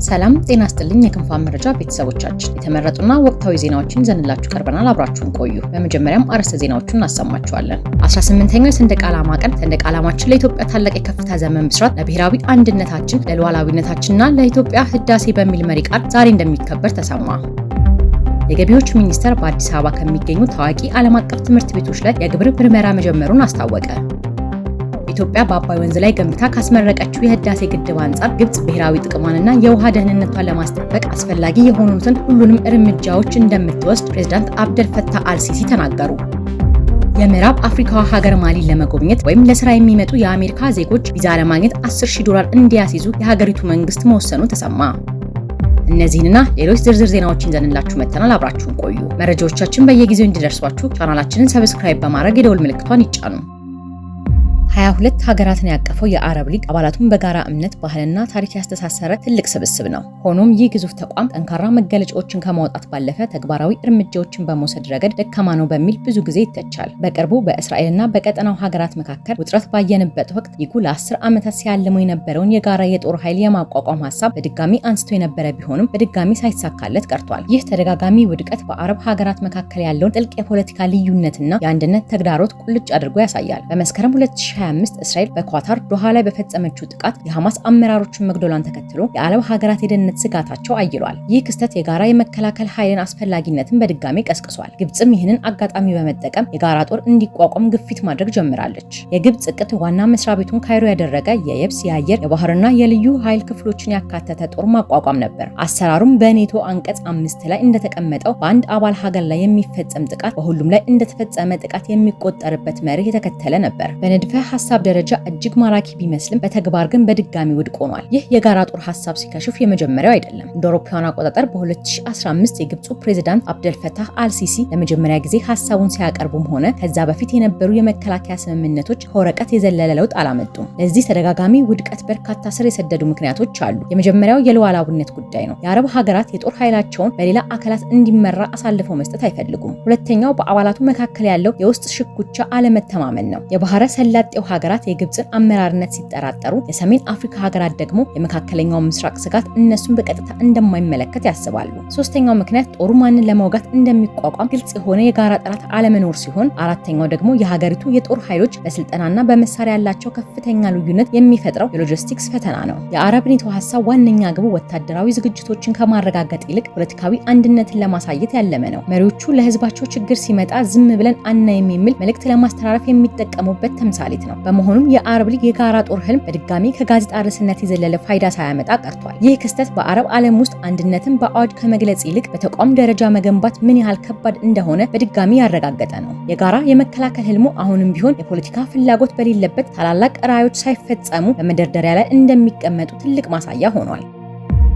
ሰላም ጤና ይስጥልኝ የክንፋን መረጃ ቤተሰቦቻችን የተመረጡና ወቅታዊ ዜናዎችን ይዘንላችሁ ቀርበናል። አብራችሁን ቆዩ። በመጀመሪያም አርዕስተ ዜናዎችን እናሰማችኋለን። 18ኛው የሰንደቅ ዓላማ ቀን ሰንደቅ ዓላማችን ለኢትዮጵያ ታላቅ የከፍታ ዘመን ብስራት፣ ለብሔራዊ አንድነታችን፣ ለሉዓላዊነታችንና ለኢትዮጵያ ህዳሴ በሚል መሪ ቃል ዛሬ እንደሚከበር ተሰማ። የገቢዎች ሚኒስቴር በአዲስ አበባ ከሚገኙ ታዋቂ ዓለም አቀፍ ትምህርት ቤቶች ላይ የግብር ምርመራ መጀመሩን አስታወቀ። ኢትዮጵያ በአባይ ወንዝ ላይ ገንብታ ካስመረቀችው የህዳሴ ግድብ አንጻር ግብጽ ብሔራዊ ጥቅሟንና የውሃ ደህንነቷን ለማስጠበቅ አስፈላጊ የሆኑትን ሁሉንም እርምጃዎች እንደምትወስድ ፕሬዝዳንት አብደል ፈታህ አልሲሲ ተናገሩ። የምዕራብ አፍሪካዋ ሀገር ማሊን ለመጎብኘት ወይም ለስራ የሚመጡ የአሜሪካ ዜጎች ቪዛ ለማግኘት $10,000 እንዲያስይዙ የሀገሪቱ መንግስት መወሰኑ ተሰማ። እነዚህንና ሌሎች ዝርዝር ዜናዎችን ይዘንላችሁ መጥተናል። አብራችሁን ቆዩ። መረጃዎቻችን በየጊዜው እንዲደርሷችሁ ቻናላችንን ሰብስክራይብ በማድረግ የደወል ምልክቷን ይጫኑ። 22 ሀገራትን ያቀፈው የአረብ ሊግ አባላቱን በጋራ እምነት፣ ባህልና ታሪክ ያስተሳሰረ ትልቅ ስብስብ ነው። ሆኖም ይህ ግዙፍ ተቋም ጠንካራ መገለጫዎችን ከማውጣት ባለፈ ተግባራዊ እርምጃዎችን በመውሰድ ረገድ ደካማ ነው በሚል ብዙ ጊዜ ይተቻል። በቅርቡ በእስራኤልና በቀጠናው ሀገራት መካከል ውጥረት ባየንበት ወቅት ሊጉ ለ10 ዓመታት ሲያልመው የነበረውን የጋራ የጦር ኃይል የማቋቋም ሀሳብ በድጋሚ አንስቶ የነበረ ቢሆንም በድጋሚ ሳይሳካለት ቀርቷል። ይህ ተደጋጋሚ ውድቀት በአረብ ሀገራት መካከል ያለውን ጥልቅ የፖለቲካ ልዩነትና የአንድነት ተግዳሮት ቁልጭ አድርጎ ያሳያል። በመስከረም 2025 እስራኤል በኳታር ዶሃ ላይ በፈጸመችው ጥቃት የሐማስ አመራሮችን መግደሏን ተከትሎ የዓለም ሀገራት የደህንነት ስጋታቸው አይሏል። ይህ ክስተት የጋራ የመከላከል ኃይልን አስፈላጊነትን በድጋሚ ቀስቅሷል። ግብጽም ይህንን አጋጣሚ በመጠቀም የጋራ ጦር እንዲቋቋም ግፊት ማድረግ ጀምራለች። የግብጽ እቅድ ዋና መስሪያ ቤቱን ካይሮ ያደረገ የየብስ፣ የአየር፣ የባህርና የልዩ ኃይል ክፍሎችን ያካተተ ጦር ማቋቋም ነበር። አሰራሩም በኔቶ አንቀጽ 5 ላይ እንደተቀመጠው በአንድ አባል ሀገር ላይ የሚፈጸም ጥቃት በሁሉም ላይ እንደተፈጸመ ጥቃት የሚቆጠርበት መርህ የተከተለ ነበር። በንድፈ ሐሳብ ደረጃ እጅግ ማራኪ ቢመስልም በተግባር ግን በድጋሚ ውድቅ ሆኗል። ይህ የጋራ ጦር ሐሳብ ሲከሽፍ የመጀመሪያው አይደለም። እንደ አውሮፓውያን አቆጣጠር በ2015 የግብፁ ፕሬዝዳንት አብደል ፈታህ አልሲሲ ለመጀመሪያ ጊዜ ሐሳቡን ሲያቀርቡም ሆነ ከዛ በፊት የነበሩ የመከላከያ ስምምነቶች ከወረቀት የዘለለ ለውጥ አላመጡም። ለዚህ ተደጋጋሚ ውድቀት በርካታ ስር የሰደዱ ምክንያቶች አሉ። የመጀመሪያው የሉዓላዊነት ጉዳይ ነው። የአረብ ሀገራት የጦር ኃይላቸውን በሌላ አካላት እንዲመራ አሳልፈው መስጠት አይፈልጉም። ሁለተኛው በአባላቱ መካከል ያለው የውስጥ ሽኩቻ አለመተማመን ነው። የባህረ ሰላጤው ሀገራት የግብጽን አመራርነት ሲጠራጠሩ፣ የሰሜን አፍሪካ ሀገራት ደግሞ የመካከለኛው ምስራቅ ስጋት እነሱን በቀጥታ እንደማይመለከት ያስባሉ። ሶስተኛው ምክንያት ጦሩ ማንን ለመውጋት እንደሚቋቋም ግልጽ የሆነ የጋራ ጠላት አለመኖር ሲሆን፣ አራተኛው ደግሞ የሀገሪቱ የጦር ኃይሎች በስልጠናና በመሳሪያ ያላቸው ከፍተኛ ልዩነት የሚፈጥረው የሎጂስቲክስ ፈተና ነው። የአረብ ኔቶ ሀሳብ ዋነኛ ግቡ ወታደራዊ ዝግጅቶችን ከማረጋገጥ ይልቅ ፖለቲካዊ አንድነትን ለማሳየት ያለመ ነው። መሪዎቹ ለህዝባቸው ችግር ሲመጣ ዝም ብለን አናይም የሚል መልእክት ለማስተላለፍ የሚጠቀሙበት ተምሳሌት ነው። በመሆኑም የአረብ ሊግ የጋራ ጦር ህልም በድጋሚ ከጋዜጣ ርዕስነት የዘለለ ፋይዳ ሳያመጣ ቀርቷል። ይህ ክስተት በአረብ ዓለም ውስጥ አንድነትን በአዋጅ ከመግለጽ ይልቅ በተቋም ደረጃ መገንባት ምን ያህል ከባድ እንደሆነ በድጋሚ ያረጋገጠ ነው። የጋራ የመከላከል ህልሙ አሁንም ቢሆን የፖለቲካ ፍላጎት በሌለበት ታላላቅ ራዕዮች ሳይፈጸሙ በመደርደሪያ ላይ እንደሚቀመጡ ትልቅ ማሳያ ሆኗል።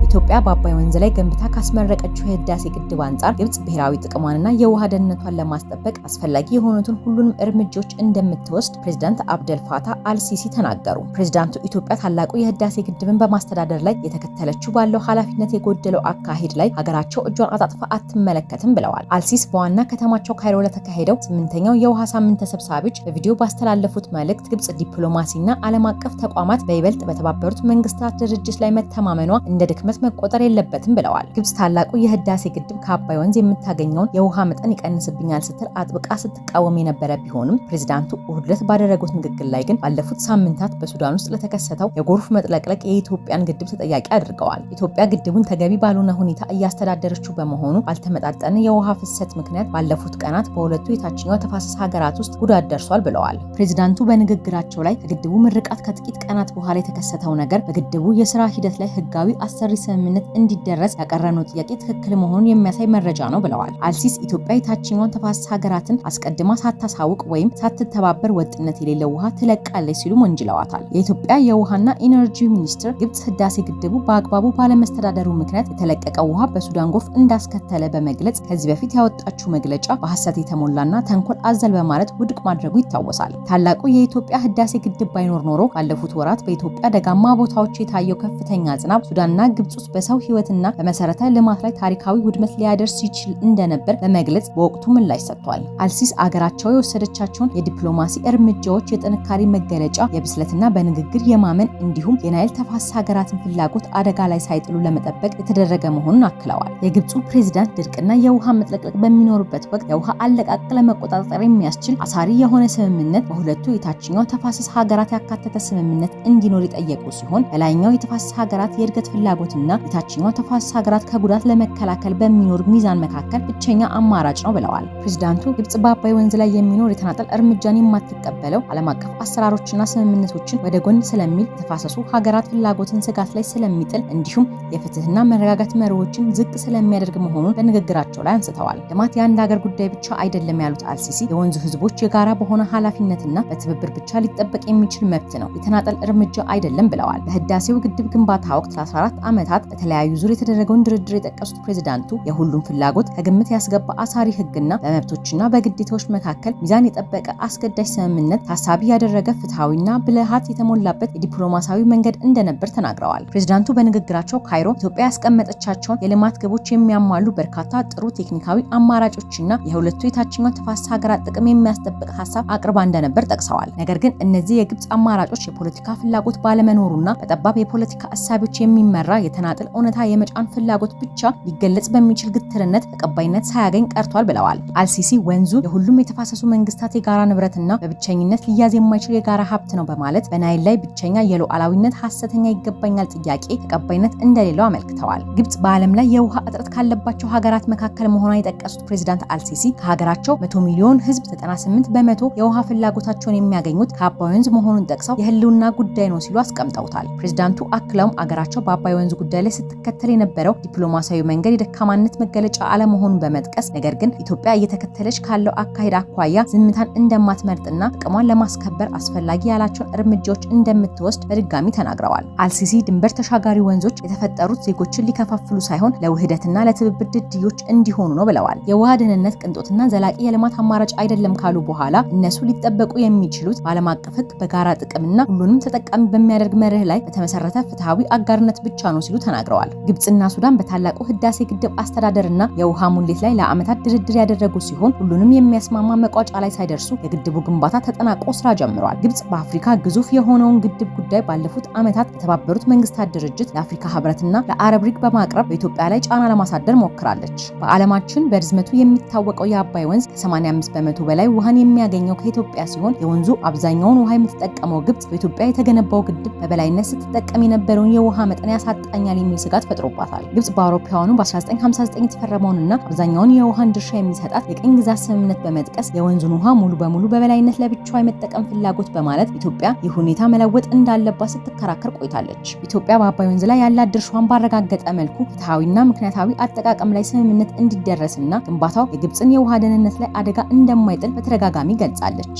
ኢትዮጵያ በአባይ ወንዝ ላይ ገንብታ ካስመረቀችው የህዳሴ ግድብ አንጻር ግብጽ ብሔራዊ ጥቅሟንና የውሃ ደህንነቷን ለማስጠበቅ አስፈላጊ የሆኑትን ሁሉንም እርምጃዎች እንደምትወስድ ፕሬዝዳንት አብደል ፈታህ አልሲሲ ተናገሩ። ፕሬዝዳንቱ ኢትዮጵያ ታላቁ የህዳሴ ግድብን በማስተዳደር ላይ የተከተለችው ባለው ኃላፊነት የጎደለው አካሄድ ላይ ሀገራቸው እጇን አጣጥፋ አትመለከትም ብለዋል። አልሲሲ በዋና ከተማቸው ካይሮ ለተካሄደው 8ኛው የውሃ ሳምንት ተሰብሳቢዎች በቪዲዮ ባስተላለፉት መልእክት ግብጽ ዲፕሎማሲና ዓለም አቀፍ ተቋማት በይበልጥ በተባበሩት መንግስታት ድርጅት ላይ መተማመኗ እንደ ድክመት መቆጠር የለበትም ብለዋል። ግብጽ ታላቁ የህዳሴ ግድብ ከአባይ ወንዝ የምታገኘውን የውሃ መጠን ይቀንስብኛል ስትል አጥብቃ ስትቃወም የነበረ ቢሆንም ፕሬዝዳንቱ እሁድ ዕለት ባደረጉት ንግግር ላይ ግን ባለፉት ሳምንታት በሱዳን ውስጥ ለተከሰተው የጎርፍ መጥለቅለቅ የኢትዮጵያን ግድብ ተጠያቂ አድርገዋል። ኢትዮጵያ ግድቡን ተገቢ ባልሆነ ሁኔታ እያስተዳደረችው በመሆኑ ባልተመጣጠነ የውሃ ፍሰት ምክንያት ባለፉት ቀናት በሁለቱ የታችኛው ተፋሰስ ሀገራት ውስጥ ጉዳት ደርሷል ብለዋል። ፕሬዝዳንቱ በንግግራቸው ላይ ከግድቡ ምርቃት ከጥቂት ቀናት በኋላ የተከሰተው ነገር በግድቡ የስራ ሂደት ላይ ህጋዊ አሰሪ ስምምነት እንዲደረስ ያቀረበው ጥያቄ ትክክል መሆኑን የሚያሳይ መረጃ ነው ብለዋል። አልሲስ ኢትዮጵያ የታችኛውን ተፋሰስ ሀገራትን አስቀድማ ሳታሳውቅ ወይም ሳትተባበር ወጥነት የሌለው ውሃ ትለቃለች ሲሉ ወንጅለዋታል። የኢትዮጵያ የውሃና ኢነርጂ ሚኒስትር ግብጽ ህዳሴ ግድቡ በአግባቡ ባለመስተዳደሩ ምክንያት የተለቀቀው ውሃ በሱዳን ጎርፍ እንዳስከተለ በመግለጽ ከዚህ በፊት ያወጣችው መግለጫ በሐሰት የተሞላና ተንኮል አዘል በማለት ውድቅ ማድረጉ ይታወሳል። ታላቁ የኢትዮጵያ ህዳሴ ግድብ ባይኖር ኖሮ ባለፉት ወራት በኢትዮጵያ ደጋማ ቦታዎች የታየው ከፍተኛ ዝናብ ሱዳንና ግብጽ ውስጥ በሰው ህይወትና በመሰረተ ልማት ላይ ታሪካዊ ውድመት ሊያደርስ ይችል እንደነበር በመግለጽ በወቅቱ ምላሽ ሰጥቷል። አልሲሲ አገራቸው የወሰደቻቸውን የዲፕሎማሲ እርምጃዎች የጥንካሬ መገለጫ፣ የብስለትና በንግግር የማመን እንዲሁም የናይል ተፋሰስ ሀገራትን ፍላጎት አደጋ ላይ ሳይጥሉ ለመጠበቅ የተደረገ መሆኑን አክለዋል። የግብፁ ፕሬዝዳንት ድርቅና የውሃ መጥለቅለቅ በሚኖርበት ወቅት የውሃ አለቃቀቅ ለመቆጣጠር የሚያስችል አሳሪ የሆነ ስምምነት በሁለቱ የታችኛው ተፋሰስ ሀገራት ያካተተ ስምምነት እንዲኖር የጠየቁ ሲሆን በላይኛው የተፋሰስ ሀገራት የእድገት ፍላጎትና የታችኛው ተፋሰስ ሀገራት ከጉዳት ለመከላከል በሚኖር ሚዛን መካከል ብቸኛ አማራጭ ነው ብለዋል። ፕሬዝዳንቱ ግብጽ በአባይ ወንዝ ላይ የሚኖር የተናጠል እርምጃን የማትቀበለው ዓለም አቀፍ አሰራሮችና ስምምነቶችን ወደ ጎን ስለሚል የተፋሰሱ ሀገራት ፍላጎትን ስጋት ላይ ስለሚጥል እንዲሁም የፍትህና መረጋጋት መርሆችን ዝቅ ስለሚያደርግ መሆኑን በንግግራቸው ላይ አንስተዋል። ልማት የአንድ ሀገር ጉዳይ ብቻ አይደለም ያሉት አልሲሲ የወንዙ ህዝቦች የጋራ በሆነ ኃላፊነትና በትብብር ብቻ ሊጠበቅ የሚችል መብት ነው፣ የተናጠል እርምጃ አይደለም ብለዋል። በህዳሴው ግድብ ግንባታ ወቅት ለ14 ዓመታት በተለያዩ ዙር የተደረገውን ድርድር የጠቀሱት ፕሬዝዳንቱ የሁሉም ፍላጎት ከግምት ያስገባ አሳሪ ህግና በመብቶችና በግዴታዎች መካከል ሚዛን የጠበቀ አስገዳጅ ስምምነት ታሳቢ ያደረገ ፍትሃዊና ብልሃት የተሞላበት የዲፕሎማሲያዊ መንገድ እንደነበር ተናግረዋል። ፕሬዝዳንቱ በንግግራቸው ካይሮ ኢትዮጵያ ያስቀመጠቻቸውን የልማት ግቦች የሚያሟሉ በርካታ ጥሩ ቴክኒካዊ አማራጮችና የሁለቱ የታችኛው ተፋሰስ ሀገራት ጥቅም የሚያስጠብቅ ሀሳብ አቅርባ እንደነበር ጠቅሰዋል። ነገር ግን እነዚህ የግብጽ አማራጮች የፖለቲካ ፍላጎት ባለመኖሩና በጠባብ የፖለቲካ እሳቤዎች የሚመራ የተናጠል እውነታ የመጫን ፍላጎት ብቻ ሊገለጽ በሚችል ግትርነት ተቀባይነት ሳያገኝ ቀርቷል ብለዋል። አልሲሲ ወንዙ የሁሉም የተፋሰሱ መንግስታት የጋራ ንብረትና በብቸኝነት ሊያዝ የማይችል የጋራ ሀብት ነው በማለት በናይል ላይ ብቸኛ የሉዓላዊነት ሐሰተኛ ይገባኛል ጥያቄ ተቀባይነት እንደሌለው አመልክተዋል። ግብጽ በዓለም ላይ የውሃ እጥረት ካለባቸው ሀገራት መካከል መሆኗን የጠቀሱት ፕሬዝዳንት አልሲሲ ከሀገራቸው 100 ሚሊዮን ህዝብ 98 በመቶ የውሃ ፍላጎታቸውን የሚያገኙት ከአባይ ወንዝ መሆኑን ጠቅሰው የህልውና ጉዳይ ነው ሲሉ አስቀምጠውታል። ፕሬዝዳንቱ አክለውም አገራቸው በአባይ ወንዝ ጉዳይ ላይ ስትከተል የነበረው ዲፕሎማሲያዊ መንገድ የደካማነት መገለጫ አለመሆኑን በመጥቀስ ነገር ግን ኢትዮጵያ እየተከተለች ካለው አካሄድ አኳያ ዝምታን እንደማትመርጥና ጥቅሟን ለማስከበር አስፈላጊ ያላቸውን እርምጃዎች እንደምትወስድ በድጋሚ ተናግረዋል። አልሲሲ ድንበር ተሻጋሪ ወንዞች የተፈጠሩት ዜጎችን ሊከፋፍሉ ሳይሆን ለውህደትና ለትብብር ድልድዮች እንዲሆኑ ነው ብለዋል። የውሃ ደህንነት ቅንጦትና ዘላቂ የልማት አማራጭ አይደለም ካሉ በኋላ እነሱ ሊጠበቁ የሚችሉት በዓለም አቀፍ ሕግ በጋራ ጥቅምና ሁሉንም ተጠቃሚ በሚያደርግ መርህ ላይ በተመሰረተ ፍትሃዊ አጋርነት ብቻ ነው ሲሉ ተናግረዋል። ግብጽና ሱዳን በታላቁ ህዳሴ ግድብ አስተዳደርና የውሃ ሙሌት ላይ ለዓመታት ድርድር ያደረጉ ሲሆን ሁሉንም የሚያስማማ መቋጫ ላይ ሳይደርሱ የግድቡ ግንባታ ተጠናቆ ስራ ጀምሯል። ግብጽ በአፍሪካ ግዙፍ የሆነውን ግድብ ጉዳይ ባለፉት ዓመታት የተባበሩት መንግስታት ድርጅት ለአፍሪካ ህብረትና ለአረብ ሊግ በማቅረብ በኢትዮጵያ ላይ ጫና ለማሳደር ሞክራለች። በዓለማችን በርዝመቱ የሚታወቀው የአባይ ወንዝ ከ85 በመቶ በላይ ውሃን የሚያገኘው ከኢትዮጵያ ሲሆን የወንዙ አብዛኛውን ውሃ የምትጠቀመው ግብጽ በኢትዮጵያ የተገነባው ግድብ በበላይነት ስትጠቀም የነበረውን የውሃ መጠን ያሳጣኛል የሚል ስጋት ፈጥሮባታል። ግብጽ በአውሮፓውያኑ በ1959 የተፈረመውን አብዛኛውን የውሃን ድርሻ የሚሰጣት የቅኝ ግዛት ስምምነት በመጥቀስ የወንዙን ውሃ ሙሉ በሙሉ በበላይነት ለብቻዋ የመጠቀም ፍላጎት በማለት ኢትዮጵያ ይህ ሁኔታ መለወጥ እንዳለባት ስትከራከር ቆይታለች። ኢትዮጵያ በአባይ ወንዝ ላይ ያላት ድርሻዋን ባረጋገጠ መልኩ ፍትሃዊና ምክንያታዊ አጠቃቀም ላይ ስምምነት እንዲደረስና ግንባታው የግብጽን የውሃ ደህንነት ላይ አደጋ እንደማይጥል በተደጋጋሚ ገልጻለች።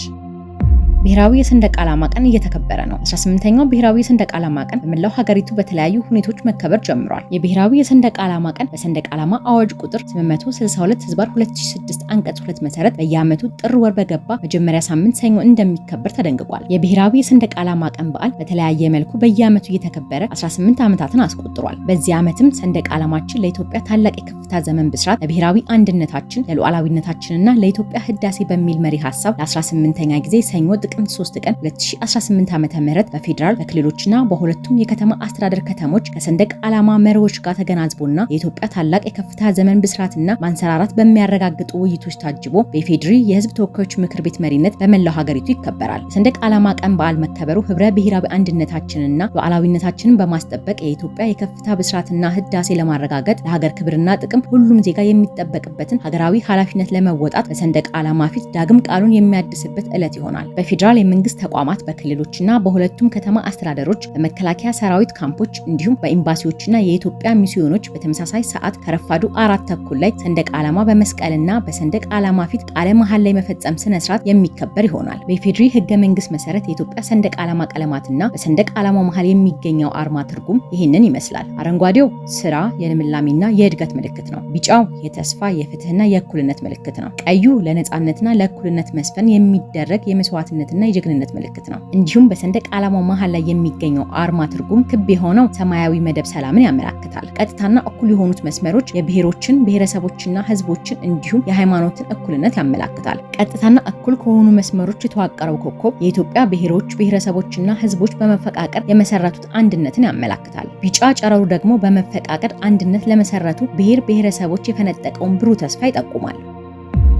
ብሔራዊ የሰንደቅ ዓላማ ቀን እየተከበረ ነው። 18ኛው ብሔራዊ የሰንደቅ ዓላማ ቀን በመላው ሀገሪቱ በተለያዩ ሁኔታዎች መከበር ጀምሯል። የብሔራዊ የሰንደቅ ዓላማ ቀን በሰንደቅ ዓላማ አዋጅ ቁጥር 862/2006 አንቀጽ 2 መሰረት በየዓመቱ ጥር ወር በገባ መጀመሪያ ሳምንት ሰኞ እንደሚከበር ተደንግጓል። የብሔራዊ የሰንደቅ ዓላማ ቀን በዓል በተለያየ መልኩ በየዓመቱ እየተከበረ 18 ዓመታትን አስቆጥሯል። በዚህ ዓመትም ሰንደቅ ዓላማችን ለኢትዮጵያ ታላቅ የከፍታ ዘመን ብስራት፣ ለብሔራዊ አንድነታችን፣ ለሉዓላዊነታችንና ለኢትዮጵያ ህዳሴ በሚል መሪ ሐሳብ ለ18ኛ ጊዜ ሰኞ ጥቅምት 3 ቀን 2018 ዓ.ም በፌዴራል በክልሎችና በሁለቱም የከተማ አስተዳደር ከተሞች ከሰንደቅ ዓላማ መሪዎች ጋር ተገናዝቦና የኢትዮጵያ ታላቅ የከፍታ ዘመን ብስራትና ማንሰራራት በሚያረጋግጡ ውይይቶች ታጅቦ በኢፌዴሪ የህዝብ ተወካዮች ምክር ቤት መሪነት በመላው ሀገሪቱ ይከበራል። የሰንደቅ ዓላማ ቀን በዓል መከበሩ ህብረ ብሔራዊ አንድነታችንንና ሉዓላዊነታችንን በማስጠበቅ የኢትዮጵያ የከፍታ ብስራትና ህዳሴ ለማረጋገጥ ለሀገር ክብርና ጥቅም ሁሉም ዜጋ የሚጠበቅበትን ሀገራዊ ኃላፊነት ለመወጣት በሰንደቅ ዓላማ ፊት ዳግም ቃሉን የሚያድስበት ዕለት ይሆናል። በፌዴራል የመንግስት ተቋማት በክልሎችና በሁለቱም ከተማ አስተዳደሮች በመከላከያ ሰራዊት ካምፖች እንዲሁም በኤምባሲዎችና የኢትዮጵያ ሚስዮኖች በተመሳሳይ ሰዓት ከረፋዱ 4:30 ላይ ሰንደቅ ዓላማ በመስቀልና በሰንደቅ ዓላማ ፊት ቃለ መሐላ ላይ መፈጸም ስነ ስርዓት የሚከበር ይሆናል። በኢፌዴሪ ህገ መንግስት መሰረት የኢትዮጵያ ሰንደቅ ዓላማ ቀለማትና በሰንደቅ ዓላማው መሃል የሚገኘው አርማ ትርጉም ይህንን ይመስላል። አረንጓዴው ስራ የልምላሜና የእድገት ምልክት ነው። ቢጫው የተስፋ የፍትህና የእኩልነት ምልክት ነው። ቀዩ ለነጻነትና ለእኩልነት መስፈን የሚደረግ የመስዋዕትነት የነጻነትና የጀግንነት ምልክት ነው። እንዲሁም በሰንደቅ ዓላማው መሃል ላይ የሚገኘው አርማ ትርጉም ክብ የሆነው ሰማያዊ መደብ ሰላምን ያመለክታል። ቀጥታና እኩል የሆኑት መስመሮች የብሔሮችን፣ ብሔረሰቦችና ህዝቦችን እንዲሁም የሃይማኖትን እኩልነት ያመለክታል። ቀጥታና እኩል ከሆኑ መስመሮች የተዋቀረው ኮከብ የኢትዮጵያ ብሔሮች፣ ብሔረሰቦችና ህዝቦች በመፈቃቀር የመሰረቱት አንድነትን ያመለክታል። ቢጫ ጨረሩ ደግሞ በመፈቃቀር አንድነት ለመሰረቱ ብሔር ብሔረሰቦች የፈነጠቀውን ብሩህ ተስፋ ይጠቁማል።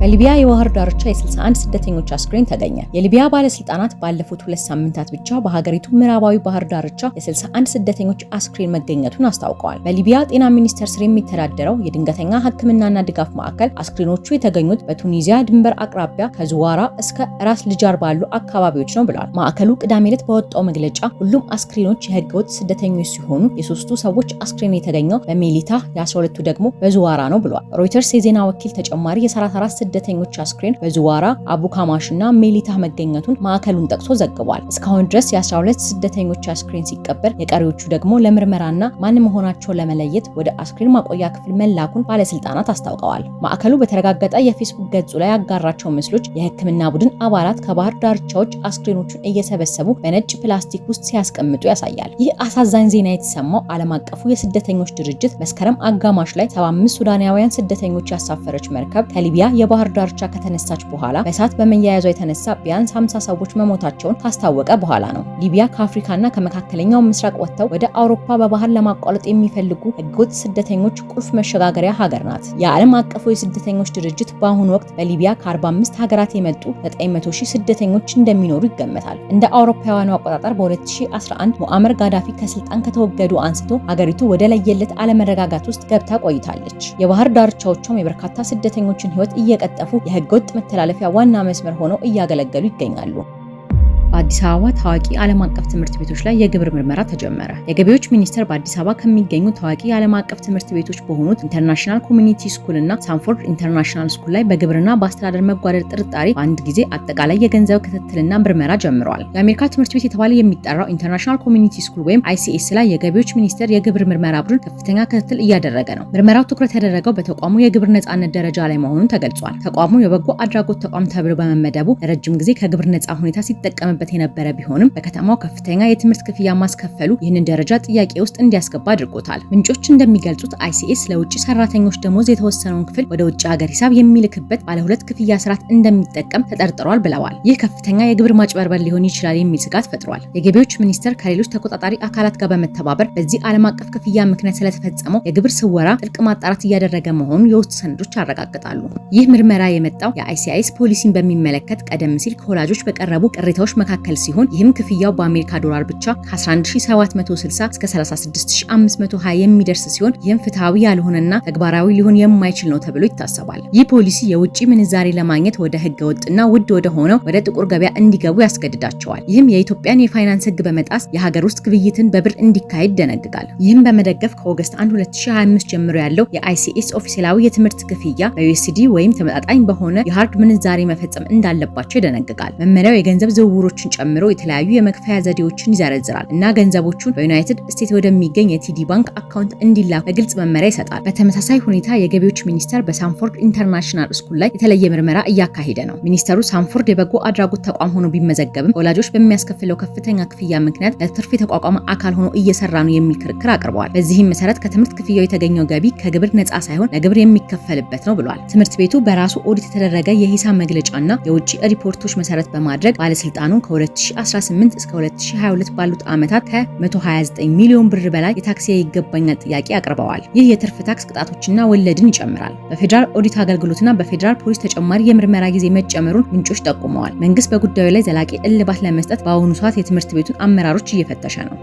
በሊቢያ የባህር ዳርቻ የ61 ስደተኞች አስክሬን ተገኘ። የሊቢያ ባለስልጣናት ባለፉት 2 ሳምንታት ብቻ በሀገሪቱ ምዕራባዊ ባህር ዳርቻ የ61 ስደተኞች አስክሬን መገኘቱን አስታውቀዋል። በሊቢያ ጤና ሚኒስቴር ስር የሚተዳደረው የድንገተኛ ሕክምናና ድጋፍ ማዕከል አስክሬኖቹ የተገኙት በቱኒዚያ ድንበር አቅራቢያ ከዙዋራ እስከ ራስ ልጃር ባሉ አካባቢዎች ነው ብለዋል። ማዕከሉ ቅዳሜ ዕለት በወጣው መግለጫ ሁሉም አስክሬኖች የህገወጥ ስደተኞች ሲሆኑ የ3ቱ ሰዎች አስክሬን የተገኘው በሜሊታ የ12ቱ ደግሞ በዙዋራ ነው ብለዋል። ሮይተርስ የዜና ወኪል ተጨማሪ የ34 ስደተኞች አስክሬን በዙዋራ አቡ ካማሽና ሜሊታ መገኘቱን ማዕከሉን ጠቅሶ ዘግቧል። እስካሁን ድረስ የ12 ስደተኞች አስክሬን ሲቀበር የቀሪዎቹ ደግሞ ለምርመራና ማን መሆናቸውን ለመለየት ወደ አስክሬን ማቆያ ክፍል መላኩን ባለስልጣናት አስታውቀዋል። ማዕከሉ በተረጋገጠ የፌስቡክ ገጹ ላይ ያጋራቸው ምስሎች የህክምና ቡድን አባላት ከባህር ዳርቻዎች አስክሬኖቹን እየሰበሰቡ በነጭ ፕላስቲክ ውስጥ ሲያስቀምጡ ያሳያል። ይህ አሳዛኝ ዜና የተሰማው ዓለም አቀፉ የስደተኞች ድርጅት መስከረም አጋማሽ ላይ 75 ሱዳናውያን ስደተኞች ያሳፈረች መርከብ ከሊቢያ ባህር ዳርቻ ከተነሳች በኋላ በእሳት በመያያዟ የተነሳ ቢያንስ 50 ሰዎች መሞታቸውን ካስታወቀ በኋላ ነው። ሊቢያ ከአፍሪካና ከመካከለኛው ምስራቅ ወጥተው ወደ አውሮፓ በባህር ለማቋረጥ የሚፈልጉ ህገወጥ ስደተኞች ቁልፍ መሸጋገሪያ ሀገር ናት። የዓለም አቀፉ የስደተኞች ድርጅት በአሁኑ ወቅት በሊቢያ ከ45 ሀገራት የመጡ 900,000 ስደተኞች እንደሚኖሩ ይገመታል። እንደ አውሮፓውያኑ አቆጣጠር በ2011 ሙአመር ጋዳፊ ከስልጣን ከተወገዱ አንስቶ ሀገሪቱ ወደ ለየለት አለመረጋጋት ውስጥ ገብታ ቆይታለች። የባህር ዳርቻዎቿም የበርካታ ስደተኞችን ህይወት እየቀጠፉ የህገወጥ መተላለፊያ ዋና መስመር ሆነው እያገለገሉ ይገኛሉ። በአዲስ አበባ ታዋቂ ዓለም አቀፍ ትምህርት ቤቶች ላይ የግብር ምርመራ ተጀመረ። የገቢዎች ሚኒስቴር በአዲስ አበባ ከሚገኙ ታዋቂ የዓለም አቀፍ ትምህርት ቤቶች በሆኑት ኢንተርናሽናል ኮሚኒቲ ስኩል እና ሳንፎርድ ኢንተርናሽናል ስኩል ላይ በግብርና በአስተዳደር መጓደል ጥርጣሬ በአንድ ጊዜ አጠቃላይ የገንዘብ ክትትልና ምርመራ ጀምረዋል። የአሜሪካ ትምህርት ቤት የተባለ የሚጠራው ኢንተርናሽናል ኮሚኒቲ ስኩል ወይም ICS ላይ የገቢዎች ሚኒስቴር የግብር ምርመራ ቡድን ከፍተኛ ክትትል እያደረገ ነው። ምርመራው ትኩረት ያደረገው በተቋሙ የግብር ነጻነት ደረጃ ላይ መሆኑን ተገልጿል። ተቋሙ የበጎ አድራጎት ተቋም ተብሎ በመመደቡ ለረጅም ጊዜ ከግብር ነጻ ሁኔታ ሲጠቀም የነበረ ቢሆንም በከተማው ከፍተኛ የትምህርት ክፍያ ማስከፈሉ ይህንን ደረጃ ጥያቄ ውስጥ እንዲያስገባ አድርጎታል። ምንጮች እንደሚገልጹት ICS ለውጭ ሰራተኞች ደሞዝ የተወሰነውን ክፍል ወደ ውጭ ሀገር ሂሳብ የሚልክበት ባለ 2 ክፍያ ስርዓት እንደሚጠቀም ተጠርጥሯል ብለዋል። ይህ ከፍተኛ የግብር ማጭበርበር ሊሆን ይችላል የሚል ስጋት ፈጥሯል። የገቢዎች ሚኒስቴር ከሌሎች ተቆጣጣሪ አካላት ጋር በመተባበር በዚህ ዓለም አቀፍ ክፍያ ምክንያት ስለተፈጸመው የግብር ስወራ ጥልቅ ማጣራት እያደረገ መሆኑን የውስጥ ሰነዶች ያረጋግጣሉ። ይህ ምርመራ የመጣው የICS ፖሊሲን በሚመለከት ቀደም ሲል ከወላጆች በቀረቡ ቅሬታዎች መካከል ሲሆን ይህም ክፍያው በአሜሪካ ዶላር ብቻ ከ11760 እስከ 36520 የሚደርስ ሲሆን ይህም ፍትሃዊ ያልሆነና ተግባራዊ ሊሆን የማይችል ነው ተብሎ ይታሰባል። ይህ ፖሊሲ የውጭ ምንዛሬ ለማግኘት ወደ ህገ ወጥና ውድ ወደ ሆነው ወደ ጥቁር ገበያ እንዲገቡ ያስገድዳቸዋል። ይህም የኢትዮጵያን የፋይናንስ ህግ በመጣስ የሀገር ውስጥ ግብይትን በብር እንዲካሄድ ይደነግጋል። ይህም በመደገፍ ከኦገስት 1 2025 ጀምሮ ያለው የICS ኦፊሴላዊ የትምህርት ክፍያ በUSD ወይም ተመጣጣኝ በሆነ የሃርድ ምንዛሬ መፈጸም እንዳለባቸው ይደነግጋል። መመሪያው የገንዘብ ዝውውሮችን ጨምሮ የተለያዩ የመክፈያ ዘዴዎችን ይዘረዝራል እና ገንዘቦቹን በዩናይትድ ስቴትስ ወደሚገኝ የቲዲ ባንክ አካውንት እንዲላኩ በግልጽ መመሪያ ይሰጣል። በተመሳሳይ ሁኔታ የገቢዎች ሚኒስቴር በሳንፎርድ ኢንተርናሽናል ስኩል ላይ የተለየ ምርመራ እያካሄደ ነው። ሚኒስቴሩ ሳንፎርድ የበጎ አድራጎት ተቋም ሆኖ ቢመዘገብም ወላጆች በሚያስከፍለው ከፍተኛ ክፍያ ምክንያት ለትርፍ የተቋቋመ አካል ሆኖ እየሰራ ነው የሚል ክርክር አቅርበዋል። በዚህም መሰረት ከትምህርት ክፍያው የተገኘው ገቢ ከግብር ነፃ ሳይሆን ለግብር የሚከፈልበት ነው ብሏል። ትምህርት ቤቱ በራሱ ኦዲት የተደረገ የሂሳብ መግለጫና የውጭ ሪፖርቶች መሰረት በማድረግ ባለስልጣኑ ከ2018 እስከ 2022 ባሉት ዓመታት ከ129 ሚሊዮን ብር በላይ የታክስ ይገባኛል ጥያቄ አቅርበዋል። ይህ የትርፍ ታክስ ቅጣቶችና ወለድን ይጨምራል። በፌዴራል ኦዲት አገልግሎትና በፌዴራል ፖሊስ ተጨማሪ የምርመራ ጊዜ መጨመሩን ምንጮች ጠቁመዋል። መንግስት በጉዳዩ ላይ ዘላቂ እልባት ለመስጠት በአሁኑ ሰዓት የትምህርት ቤቱን አመራሮች እየፈተሸ ነው።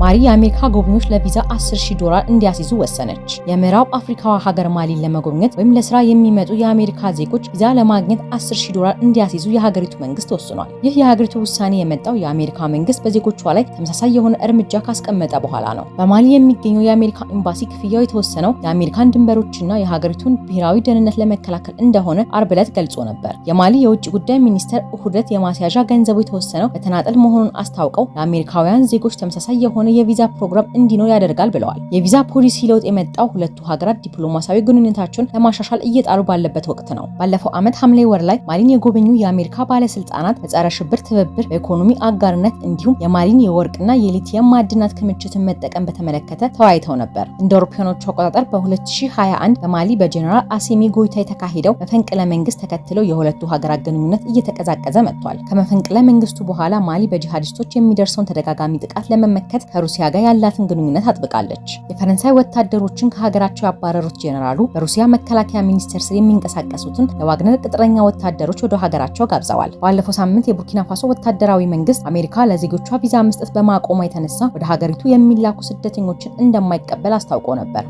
ማሊ የአሜሪካ ጎብኚዎች ለቪዛ $10,000 እንዲያስይዙ ወሰነች። የምዕራብ አፍሪካዋ ሀገር ማሊን ለመጎብኘት ወይም ለስራ የሚመጡ የአሜሪካ ዜጎች ቪዛ ለማግኘት $10,000 እንዲያስይዙ የሀገሪቱ መንግስት ወስኗል። ይህ የሀገሪቱ ውሳኔ የመጣው የአሜሪካ መንግስት በዜጎቿ ላይ ተመሳሳይ የሆነ እርምጃ ካስቀመጠ በኋላ ነው። በማሊ የሚገኘው የአሜሪካ ኤምባሲ ክፍያው የተወሰነው የአሜሪካን ድንበሮችና የሀገሪቱን ብሔራዊ ደህንነት ለመከላከል እንደሆነ አርብ ዕለት ገልጾ ነበር። የማሊ የውጭ ጉዳይ ሚኒስቴር እሁድ ዕለት የማስያዣ ገንዘቡ የተወሰነው በተናጠል መሆኑን አስታውቀው ለአሜሪካውያን ዜጎች ተመሳሳይ የሆነ የሆነ የቪዛ ፕሮግራም እንዲኖር ያደርጋል ብለዋል። የቪዛ ፖሊሲ ለውጥ የመጣው ሁለቱ ሀገራት ዲፕሎማሲያዊ ግንኙነታቸውን ለማሻሻል እየጣሩ ባለበት ወቅት ነው። ባለፈው ዓመት ሐምሌ ወር ላይ ማሊን የጎበኙ የአሜሪካ ባለስልጣናት በጸረ ሽብር ትብብር፣ በኢኮኖሚ አጋርነት እንዲሁም የማሊን የወርቅና የሊቲየም ማዕድናት ክምችትን መጠቀም በተመለከተ ተወያይተው ነበር። እንደ አውሮፓውያኖቹ አቆጣጠር በ2021 በማሊ በጀነራል አሴሚ ጎይታ የተካሄደው መፈንቅለ መንግስት ተከትለው የሁለቱ ሀገራት ግንኙነት እየተቀዛቀዘ መጥቷል። ከመፈንቅለ መንግስቱ በኋላ ማሊ በጂሃዲስቶች የሚደርሰውን ተደጋጋሚ ጥቃት ለመመከት ከሩሲያ ጋር ያላትን ግንኙነት አጥብቃለች። የፈረንሳይ ወታደሮችን ከሀገራቸው ያባረሩት ጄኔራሉ በሩሲያ መከላከያ ሚኒስቴር ስር የሚንቀሳቀሱትን የዋግነር ቅጥረኛ ወታደሮች ወደ ሀገራቸው ጋብዘዋል። ባለፈው ሳምንት የቡርኪና ፋሶ ወታደራዊ መንግስት አሜሪካ ለዜጎቿ ቪዛ መስጠት በማቆሟ የተነሳ ወደ ሀገሪቱ የሚላኩ ስደተኞችን እንደማይቀበል አስታውቆ ነበር።